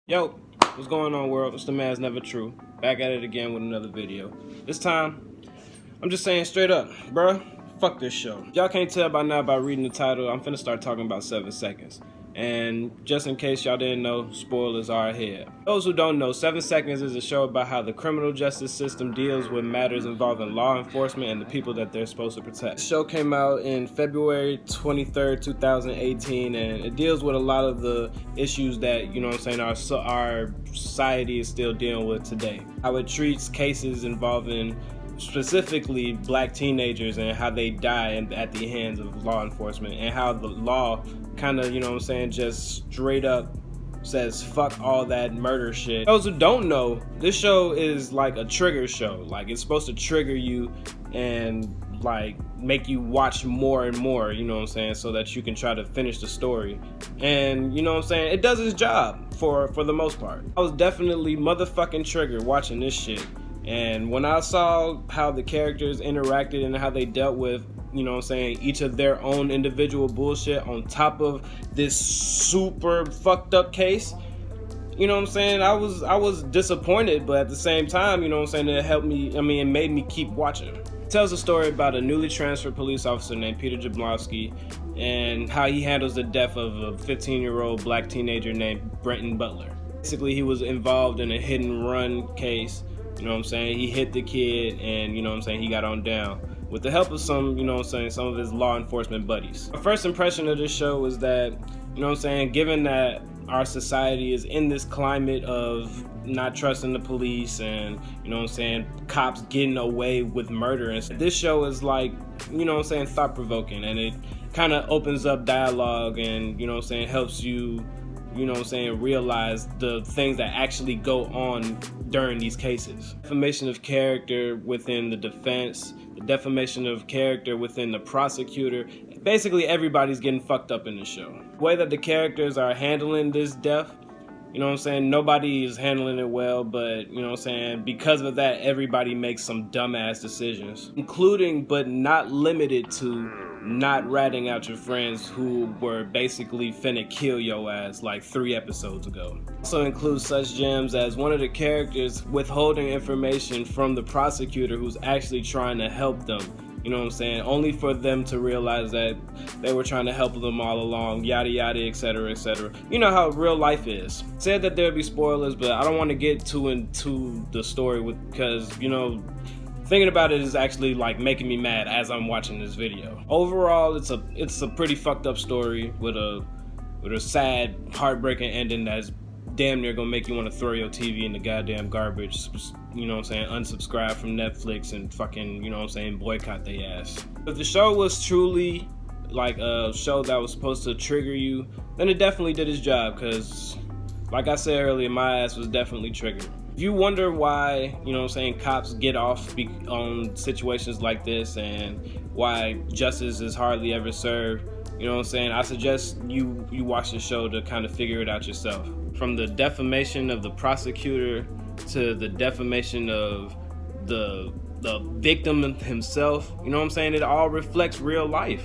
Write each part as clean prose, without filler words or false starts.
Yo, what's going on, world? It's the man's Never True. Back at it again with another video. This time, I'm just saying straight up, bruh, fuck this show. Y'all can't tell by now by reading the title, I'm finna start talking about 7 Seconds. And just in case y'all didn't know, spoilers are ahead. Those who don't know, 7 Seconds is a show about how the criminal justice system deals with matters involving law enforcement and the people that they're supposed to protect. The show came out in February 23rd, 2018, and it deals with a lot of the issues that, you know what I'm saying, our society is still dealing with today. How it treats cases involving specifically black teenagers and how they die at the hands of law enforcement, and how the law kind of, you know what I'm saying, just straight up says fuck all that murder shit. Those who don't know, this show is like a trigger show. Like, it's supposed to trigger you and like make you watch more and more, you know what I'm saying, so that you can try to finish the story. And you know what I'm saying, it does its job for the most part. I was definitely motherfucking triggered watching this shit. And when I saw how the characters interacted and how they dealt with, you know what I'm saying, each of their own individual bullshit on top of this super fucked up case, you know what I'm saying, I was disappointed, but at the same time, you know what I'm saying, it helped me, it made me keep watching. It tells a story about a newly transferred police officer named Peter Jablonski and how he handles the death of a 15-year-old black teenager named Brenton Butler. Basically, he was involved in a hit and run case. You know what I'm saying? He hit the kid and, you know what I'm saying, he got on down with the help of some, you know what I'm saying, some of his law enforcement buddies. My first impression of this show was that, you know what I'm saying, given that our society is in this climate of not trusting the police and, you know what I'm saying, cops getting away with murder, and this show is like, you know what I'm saying, thought-provoking, and it kind of opens up dialogue and, you know what I'm saying, helps you, you know what I'm saying, realize the things that actually go on during these cases. Defamation of character within the defense, the defamation of character within the prosecutor. Basically, everybody's getting fucked up in the show. The way that the characters are handling this death, you know what I'm saying, nobody is handling it well, but, you know what I'm saying, because of that, everybody makes some dumbass decisions, including but not limited to not ratting out your friends who were basically finna kill your ass like 3 episodes ago. Also includes such gems as one of the characters withholding information from the prosecutor who's actually trying to help them. You know what I'm saying? Only for them to realize that they were trying to help them all along, yada yada, etc, etc. You know how real life is. Said that there'd be spoilers, but I don't want to get too into the story because, you know, thinking about it is actually like making me mad as I'm watching this video. Overall, it's a pretty fucked up story with a sad, heartbreaking ending that's damn near gonna make you want to throw your TV in the goddamn garbage, you know what I'm saying, unsubscribe from Netflix and fucking, you know what I'm saying, boycott they ass. If the show was truly like a show that was supposed to trigger you, then it definitely did its job, because like I said earlier, my ass was definitely triggered. If you wonder why, you know what I'm saying, cops get off on situations like this and why justice is hardly ever served, you know what I'm saying, I suggest you watch the show to kind of figure it out yourself. From the defamation of the prosecutor to the defamation of the victim himself, you know what I'm saying, it all reflects real life.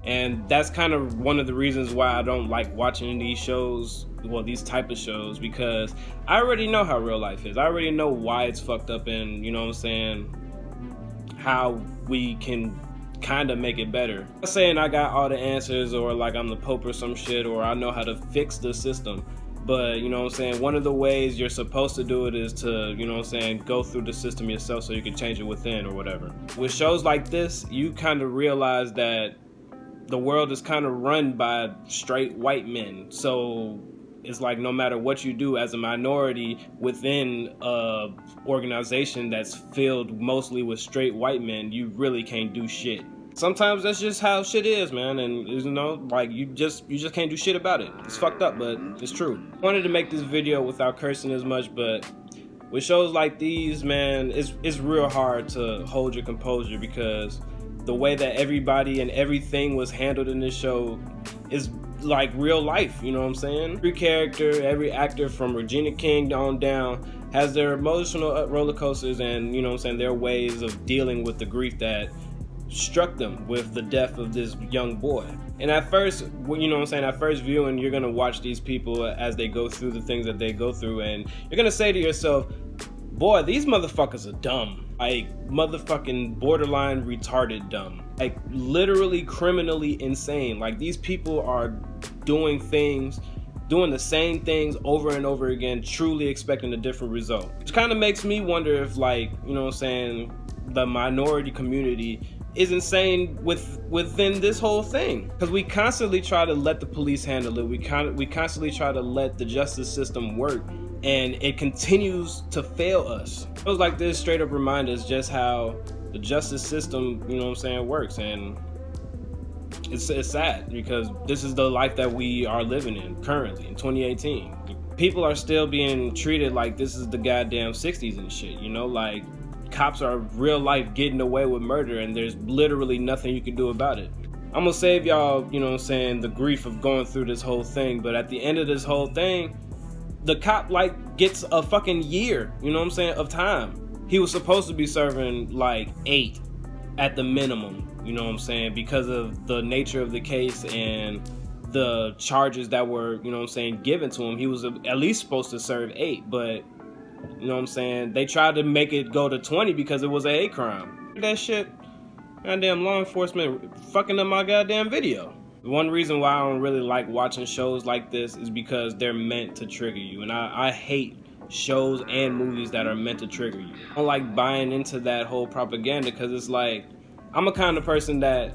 And that's kind of one of the reasons why I don't like watching these shows, well, these type of shows, because I already know how real life is. I already know why it's fucked up, and, you know what I'm saying, how we can kind of make it better. I'm not saying I got all the answers or like I'm the Pope or some shit, or I know how to fix the system. But, you know what I'm saying, one of the ways you're supposed to do it is to, you know what I'm saying, go through the system yourself so you can change it within or whatever. With shows like this, you kind of realize that the world is kind of run by straight white men. So it's like no matter what you do as a minority within a organization that's filled mostly with straight white men, you really can't do shit. Sometimes that's just how shit is, man, and you know, like you just can't do shit about it. It's fucked up, but it's true. I wanted to make this video without cursing as much, but with shows like these, man, it's real hard to hold your composure, because the way that everybody and everything was handled in this show is like real life, you know what I'm saying? Every character, every actor from Regina King on down has their emotional roller coasters and, you know what I'm saying, their ways of dealing with the grief that struck them with the death of this young boy. And at first, you know what I'm saying, at first viewing, you're gonna watch these people as they go through the things that they go through, and you're gonna say to yourself, boy, these motherfuckers are dumb. Like, motherfucking borderline retarded dumb. Like, literally criminally insane. Like, these people are doing the same things over and over again, truly expecting a different result. Which kind of makes me wonder if, like, you know what I'm saying, the minority community is insane within this whole thing, because we constantly try to let the police handle it. We constantly try to let the justice system work, and it continues to fail us. Shows like this straight up remind us just how the justice system, you know what I'm saying, works. And it's sad, because this is the life that we are living in currently in 2018. People are still being treated like this is the goddamn 60s and shit, you know, like cops are real life getting away with murder, and there's literally nothing you can do about it. I'm gonna save y'all, you know what I'm saying, the grief of going through this whole thing, but at the end of this whole thing, the cop like gets a fucking year, you know what I'm saying, of time. He was supposed to be serving like 8 at the minimum, you know what I'm saying, because of the nature of the case and the charges that were, you know what I'm saying, given to him. He was at least supposed to serve 8, but you know what I'm saying, they tried to make it go to 20 because it was a hate crime. That shit, goddamn law enforcement fucking up my goddamn video. The one reason why I don't really like watching shows like this is because they're meant to trigger you, and I hate shows and movies that are meant to trigger you. I don't like buying into that whole propaganda, because it's like, I'm a kind of person that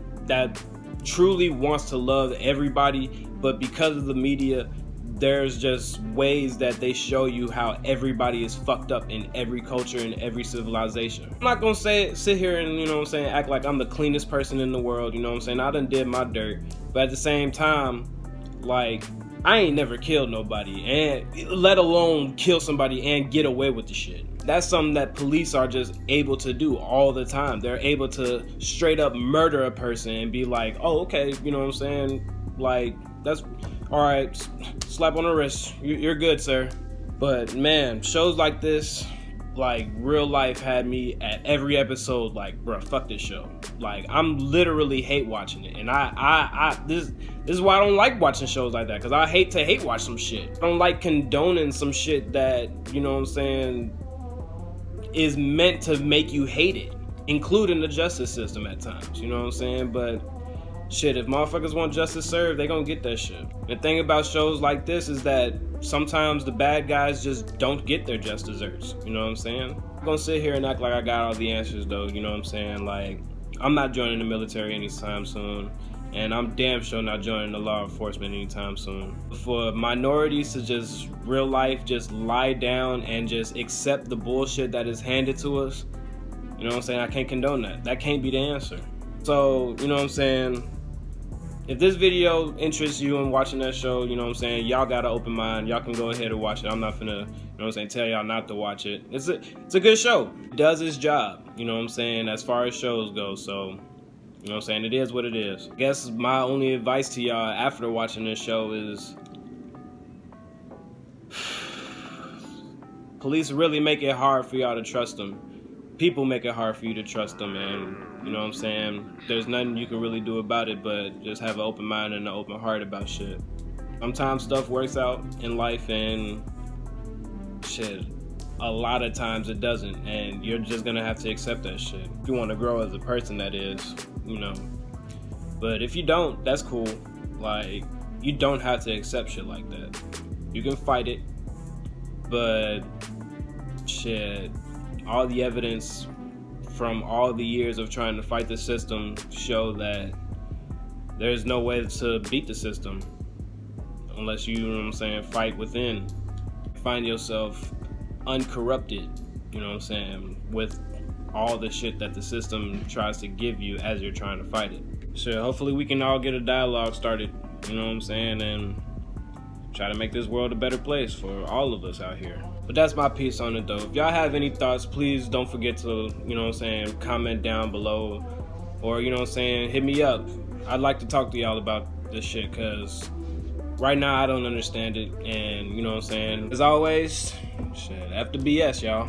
truly wants to love everybody, but because of the media, there's just ways that they show you how everybody is fucked up in every culture and every civilization. I'm not gonna sit here and, you know what I'm saying, act like I'm the cleanest person in the world, you know what I'm saying? I done did my dirt, but at the same time, like, I ain't never killed nobody, and let alone kill somebody and get away with the shit. That's something that police are just able to do all the time. They're able to straight up murder a person and be like, oh, okay, you know what I'm saying? Like, that's all right, slap on the wrist, you're good, sir. But man, shows like this, like real life, had me at every episode like, bruh, fuck this show. Like, I'm literally hate watching it, and this is why I don't like watching shows like that, because I hate to hate watch some shit. I don't like condoning some shit that, you know what I'm saying, is meant to make you hate it, including the justice system at times, you know what I'm saying? But shit, if motherfuckers want justice served, they gonna get that shit. The thing about shows like this is that sometimes the bad guys just don't get their just desserts, you know what I'm saying? I'm gonna sit here and act like I got all the answers though, you know what I'm saying? Like, I'm not joining the military anytime soon, and I'm damn sure not joining the law enforcement anytime soon. For minorities to just real life just lie down and just accept the bullshit that is handed to us, you know what I'm saying? I can't condone that. That can't be the answer. So, you know what I'm saying? If this video interests you in watching that show, you know what I'm saying, y'all got an open mind. Y'all can go ahead and watch it. I'm not finna, you know what I'm saying, tell y'all not to watch it. It's a good show. It does its job, you know what I'm saying, as far as shows go. So, you know what I'm saying, it is what it is. I guess my only advice to y'all after watching this show is police really make it hard for y'all to trust them. People make it hard for you to trust them, and you know what I'm saying, there's nothing you can really do about it but just have an open mind and an open heart about shit. Sometimes stuff works out in life, and shit, a lot of times it doesn't, and you're just gonna have to accept that shit. If you want to grow as a person, that is, you know. But if you don't, that's cool. Like, you don't have to accept shit like that. You can fight it, but shit, all the evidence from all the years of trying to fight the system show that there's no way to beat the system unless you know what I'm saying, fight within. Find yourself uncorrupted, you know what I'm saying, with all the shit that the system tries to give you as you're trying to fight it. So hopefully we can all get a dialogue started, you know what I'm saying, and try to make this world a better place for all of us out here. But that's my piece on it though. If y'all have any thoughts, please don't forget to, you know what I'm saying, comment down below, or you know what I'm saying, hit me up. I'd like to talk to y'all about this shit, cause right now I don't understand it, and you know what I'm saying, as always, shit, after BS, y'all.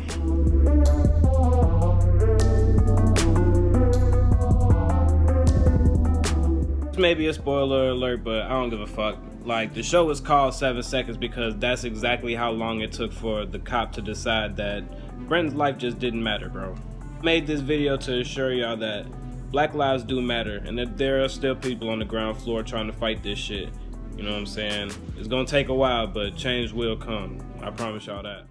This may be a spoiler alert, but I don't give a fuck. Like, the show is called 7 Seconds because that's exactly how long it took for the cop to decide that Brenton's life just didn't matter, bro. I made this video to assure y'all that Black lives do matter, and that there are still people on the ground floor trying to fight this shit. You know what I'm saying? It's gonna take a while, but change will come. I promise y'all that.